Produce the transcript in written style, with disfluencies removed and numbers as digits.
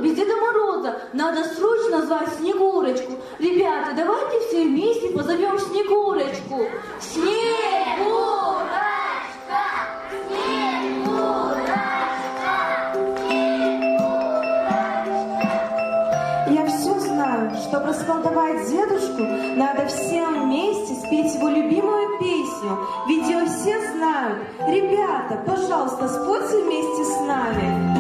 без Деда Мороза. Надо срочно звать Снегурочку. Ребята, давайте все вместе позовем Снегурочку. Снегурочка! Снегурочка! Я все знаю, что расколдовать дедушку надо всем вместе спеть его любимую песню, ведь ее все знают. Ребята, пожалуйста, спойте вместе с нами.